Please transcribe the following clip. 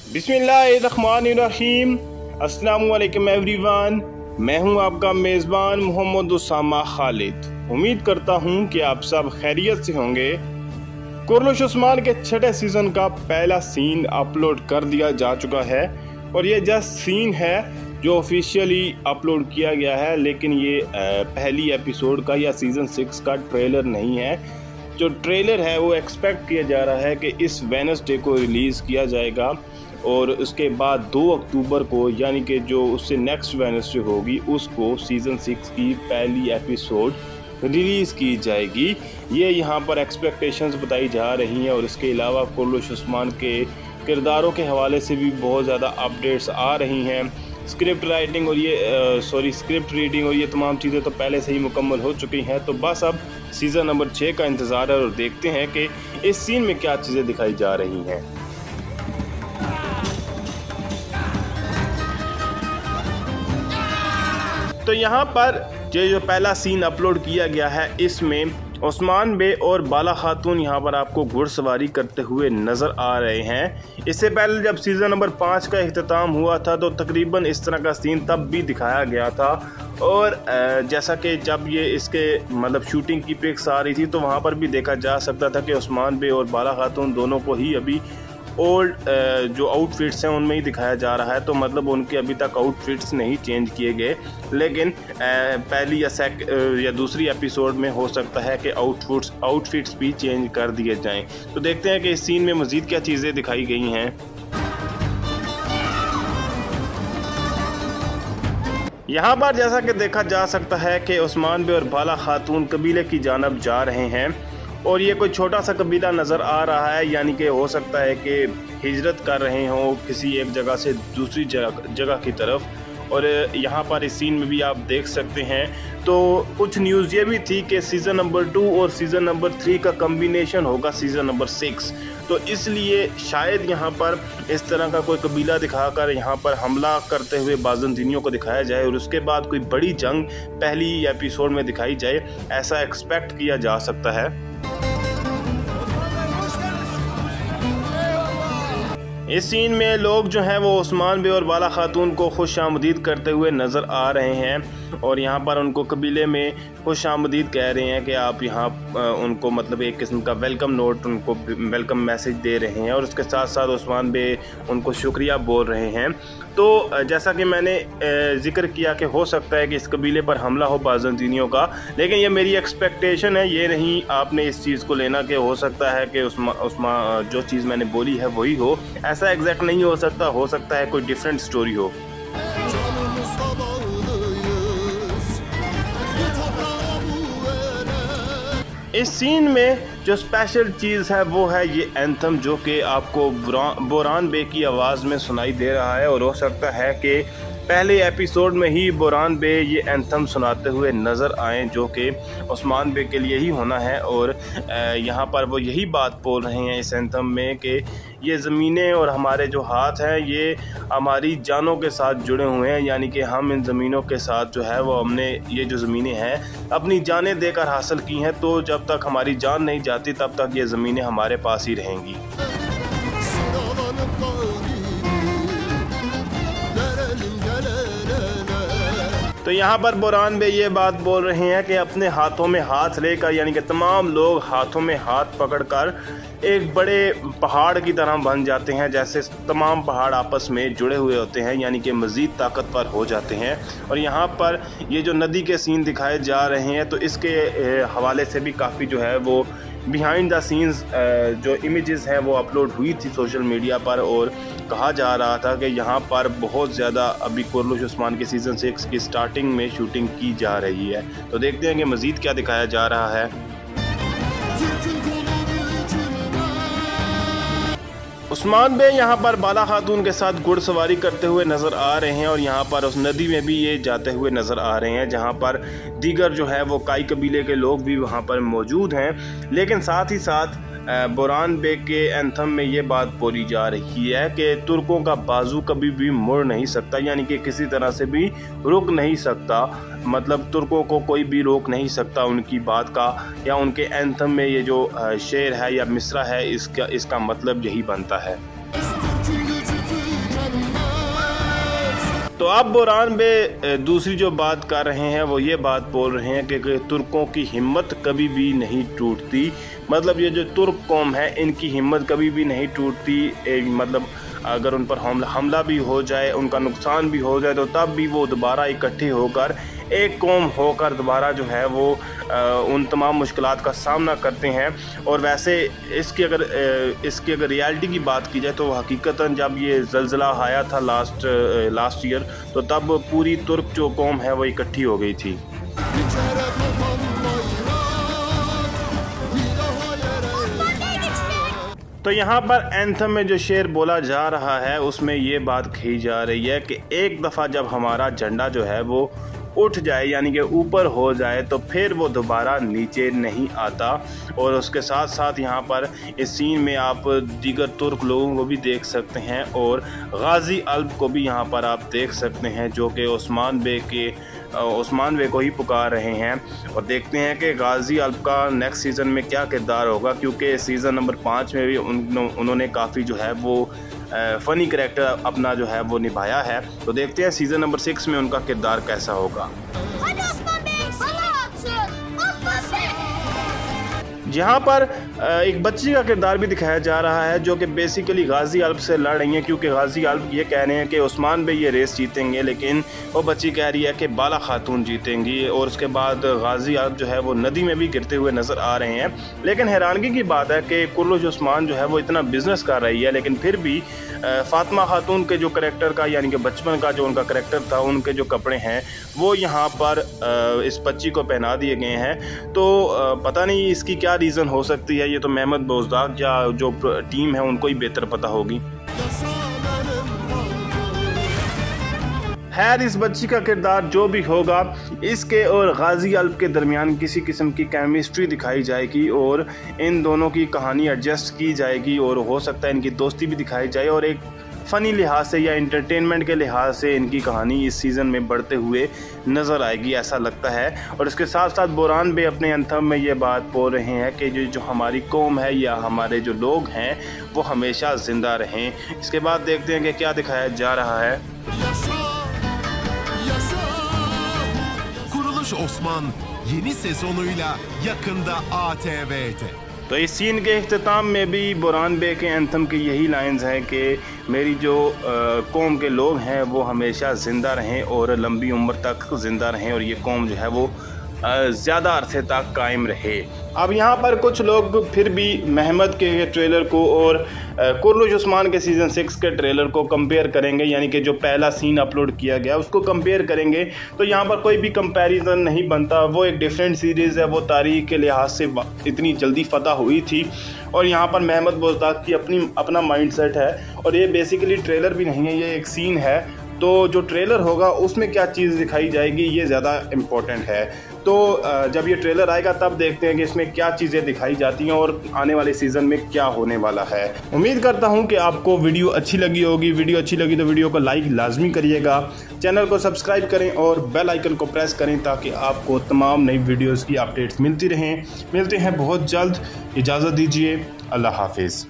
बिस्मिल्लाहिर्रहमानिर्रहीम। अस्सलामु अलैकुम एवरीवन। मैं हूं आपका मेज़बान मोहम्मद उसामा खालिद। उम्मीद करता हूं कि आप सब खैरियत से होंगे। कुर्लुश उस्मान के छठे सीज़न का पहला सीन अपलोड कर दिया जा चुका है और ये जस्ट सीन है जो ऑफिशियली अपलोड किया गया है, लेकिन ये पहली एपिसोड का या सीज़न 6 का ट्रेलर नहीं है। जो ट्रेलर है वो एक्सपेक्ट किया जा रहा है कि इस वेडनेसडे को रिलीज़ किया जाएगा और उसके बाद 2 अक्टूबर को, यानी कि जो उससे नेक्स्ट वेडनेसडे होगी, उसको सीज़न 6 की पहली एपिसोड रिलीज़ की जाएगी। ये यहाँ पर एक्सपेक्टेशंस बताई जा रही हैं और इसके अलावा कुर्लुश उस्मान के किरदारों के हवाले से भी बहुत ज़्यादा अपडेट्स आ रही हैं। स्क्रिप्ट राइटिंग और स्क्रिप्ट रीडिंग और ये तमाम चीज़ें तो पहले से ही मुकम्मल हो चुकी हैं। तो बस अब सीज़न नंबर 6 का इंतज़ार है और देखते हैं कि इस सीन में क्या चीज़ें दिखाई जा रही हैं। तो यहाँ पर जो पहला सीन अपलोड किया गया है, इसमें उस्मान बे और बाला खातून यहाँ पर आपको घुड़सवारी करते हुए नज़र आ रहे हैं। इससे पहले जब सीज़न नंबर 5 का इख्तिताम हुआ था तो तकरीबन इस तरह का सीन तब भी दिखाया गया था और जैसा कि जब ये इसके मतलब शूटिंग की पिक्स आ रही थी तो वहाँ पर भी देखा जा सकता था कि उस्मान बे और बाला खातून दोनों को ही अभी ओल्ड जो आउटफिट्स हैं उनमें ही दिखाया जा रहा है। तो मतलब उनके अभी तक आउटफिट्स नहीं चेंज किए गए, लेकिन पहली या दूसरी एपिसोड में हो सकता है कि आउटफिट्स भी चेंज कर दिए जाएं। तो देखते हैं कि इस सीन में मज़ीद क्या चीज़ें दिखाई गई हैं। यहाँ पर जैसा कि देखा जा सकता है कि उस्मान बे और बाला खातून कबीले की जानब जा रहे हैं और ये कोई छोटा सा कबीला नज़र आ रहा है, यानी कि हो सकता है कि हिजरत कर रहे हों किसी एक जगह से दूसरी जगह की तरफ। और यहाँ पर इस सीन में भी आप देख सकते हैं। तो कुछ न्यूज़ ये भी थी कि सीज़न नंबर 2 और सीज़न नंबर 3 का कम्बिनेशन होगा सीज़न नंबर 6, तो इसलिए शायद यहाँ पर इस तरह का कोई कबीला दिखाकर यहाँ पर हमला करते हुए बाज़ंतीनियों को दिखाया जाए और उसके बाद कोई बड़ी जंग पहली एपिसोड में दिखाई जाए, ऐसा एक्सपेक्ट किया जा सकता है। इस सीन में लोग जो हैं वो उस्मान बे और बाला खातून को खुश आमदीद करते हुए नज़र आ रहे हैं और यहाँ पर उनको कबीले में खुश आमदीद कह रहे हैं कि आप यहाँ उनको मतलब एक किस्म का वेलकम नोट, उनको वेलकम मैसेज दे रहे हैं और उसके साथ साथ उस्मान बे उनको शुक्रिया बोल रहे हैं। तो जैसा कि मैंने जिक्र किया कि हो सकता है कि इस कबीले पर हमला हो बाज़ंतीनियों का, लेकिन ये मेरी एक्सपेक्टेशन है, ये नहीं आपने इस चीज़ को लेना कि हो सकता है कि उस्मान जो चीज़ मैंने बोली है वही हो। ऐसा एग्जैक्ट नहीं हो सकता है कोई डिफरेंट स्टोरी हो। इस सीन में जो स्पेशल चीज़ है वो है ये एंथम, जो कि आपको बोरान बे की आवाज़ में सुनाई दे रहा है और हो सकता है कि पहले एपिसोड में ही बोरान बे ये एंथम सुनाते हुए नज़र आएँ, जो कि उस्मान बे के लिए ही होना है। और यहाँ पर वो यही बात बोल रहे हैं इस एंथम में कि ये ज़मीनें और हमारे जो हाथ हैं ये हमारी जानों के साथ जुड़े हुए हैं, यानी कि हम इन ज़मीनों के साथ जो है वो हमने ये जो ज़मीनें हैं अपनी जानें देकर हासिल की हैं। तो जब तक हमारी जान नहीं जाती तब तक ये ज़मीनें हमारे पास ही रहेंगी। तो यहाँ पर बोरान बे ये बात बोल रहे हैं कि अपने हाथों में हाथ लेकर, यानी कि तमाम लोग हाथों में हाथ पकड़कर एक बड़े पहाड़ की तरह बन जाते हैं, जैसे तमाम पहाड़ आपस में जुड़े हुए होते हैं, यानी कि मज़ीद ताकतवर हो जाते हैं। और यहाँ पर ये जो नदी के सीन दिखाए जा रहे हैं तो इसके हवाले से भी काफ़ी जो है वो बिहाइंड द सीन्स जो इमेजेस हैं वो अपलोड हुई थी सोशल मीडिया पर और कहा जा रहा था कि यहाँ पर बहुत ज़्यादा अभी कुर्लुश उस्मान के सीज़न 6 की स्टार्टिंग में शूटिंग की जा रही है। तो देखते हैं कि मज़ीद क्या दिखाया जा रहा है। उस्मान बे यहाँ पर बाला खातून के साथ घुड़सवारी करते हुए नज़र आ रहे हैं और यहाँ पर उस नदी में भी ये जाते हुए नज़र आ रहे हैं, जहाँ पर दीगर जो है वो काई कबीले के लोग भी वहाँ पर मौजूद हैं। लेकिन साथ ही साथ बोरान बे के एंथम में ये बात बोली जा रही है कि तुर्कों का बाजू कभी भी मुड़ नहीं सकता, यानी कि किसी तरह से भी रुक नहीं सकता। मतलब तुर्कों को कोई भी रोक नहीं सकता उनकी बात का, या उनके एंथम में ये जो शेर है या मिसरा है इसका मतलब यही बनता है। तो अब बोरान बे दूसरी जो बात कर रहे हैं वो ये बात बोल रहे हैं कि तुर्कों की हिम्मत कभी भी नहीं टूटती। मतलब ये जो तुर्क कौम है इनकी हिम्मत कभी भी नहीं टूटती। मतलब अगर उन पर हमला भी हो जाए, उनका नुकसान भी हो जाए, तो तब भी वो दोबारा इकट्ठे होकर एक कौम होकर दोबारा जो है वो उन तमाम मुश्किलात का सामना करते हैं। और वैसे इसकी अगर रियलिटी की बात की जाए तो हकीकतन जब ये ज़लज़ला आया था लास्ट ईयर, तो तब पूरी तुर्क जो कौम है वो इकट्ठी हो गई थी। तो यहाँ पर एंथम में जो शेर बोला जा रहा है उसमें ये बात कही जा रही है कि एक दफ़ा जब हमारा झंडा जो है वो उठ जाए, यानी कि ऊपर हो जाए, तो फिर वो दोबारा नीचे नहीं आता। और उसके साथ साथ यहाँ पर इस सीन में आप दीगर तुर्क लोगों को भी देख सकते हैं और गाजी अल्ब को भी यहाँ पर आप देख सकते हैं, जो कि उस्मान बे को ही पुकार रहे हैं। और देखते हैं कि गाजी अल्ब का नेक्स्ट सीज़न में क्या किरदार होगा, क्योंकि सीज़न नंबर 5 में भी उन्होंने काफ़ी जो है वो फ़नी करैक्टर अपना जो है वो निभाया है। तो देखते हैं सीज़न नंबर 6 में उनका किरदार कैसा होगा। जहाँ पर एक बच्ची का किरदार भी दिखाया जा रहा है जो कि बेसिकली गाजी अल्ब से लड़ रही है, क्योंकि गाजी अल्ब ये कह रहे हैं कि उस्मान बे ये रेस जीतेंगे, लेकिन वो बच्ची कह रही है कि बाला खातून जीतेंगी। और उसके बाद गाजी अल्ब जो है वो नदी में भी गिरते हुए नज़र आ रहे हैं। लेकिन हैरानगी की बात है कि कुर्लुश उस्मान जो है वो इतना बिजनेस कर रही है, लेकिन फिर भी फातिमा खातून के जो करैक्टर का, यानी कि बचपन का जो उनका करैक्टर था, उनके जो कपड़े हैं वो यहाँ पर इस बच्ची को पहना दिए गए हैं। तो पता नहीं इसकी क्या रीज़न हो सकती है, ये तो महमद बोजदाक या जो टीम है उनको ही बेहतर पता होगी। खैर, इस बच्ची का किरदार जो भी होगा, इसके और गाजी अल्ब के दरमियान किसी किस्म की केमिस्ट्री दिखाई जाएगी और इन दोनों की कहानी एडजस्ट की जाएगी और हो सकता है इनकी दोस्ती भी दिखाई जाए और एक फ़नी लिहाज से या इंटरटेनमेंट के लिहाज से इनकी कहानी इस सीज़न में बढ़ते हुए नज़र आएगी, ऐसा लगता है। और इसके साथ साथ बोरान भी अपने अंथम में ये बात बोल रहे हैं कि जो हमारी कौम है या हमारे जो लोग हैं वो हमेशा ज़िंदा रहें। इसके बाद देखते हैं कि क्या दिखाया जा रहा है। Kuruluş Osman yeni sezonuyla yakında ATV'de। तो इस सीन के इख्तिताम में भी बोरान बे के एंथम की यही लाइंस हैं कि मेरी जो कौम के लोग हैं वो हमेशा ज़िंदा रहें और लंबी उम्र तक ज़िंदा रहें और ये कौम जो है वो ज़्यादा अरसे तक कायम रहे। अब यहाँ पर कुछ लोग फिर भी महमद के ट्रेलर को और कुर्लुश उस्मान के सीज़न 6 के ट्रेलर को कंपेयर करेंगे, यानी कि जो पहला सीन अपलोड किया गया उसको कंपेयर करेंगे। तो यहाँ पर कोई भी कंपैरिजन नहीं बनता। वो एक डिफरेंट सीरीज़ है, वो तारीख के लिहाज से इतनी जल्दी फतह हुई थी और यहाँ पर महमद बोजदाक की अपना माइंडसेट है और ये बेसिकली ट्रेलर भी नहीं है, ये एक सीन है। तो जो ट्रेलर होगा उसमें क्या चीज़ दिखाई जाएगी ये ज़्यादा इम्पोर्टेंट है। तो जब ये ट्रेलर आएगा तब देखते हैं कि इसमें क्या चीज़ें दिखाई जाती हैं और आने वाले सीज़न में क्या होने वाला है। उम्मीद करता हूं कि आपको वीडियो अच्छी लगी होगी। वीडियो अच्छी लगी तो वीडियो को लाइक लाजमी करिएगा, चैनल को सब्सक्राइब करें और बेल आइकन को प्रेस करें ताकि आपको तमाम नई वीडियोज़ की अपडेट्स मिलती रहें। मिलते हैं बहुत जल्द, इजाज़त दीजिए, अल्लाह हाफिज़।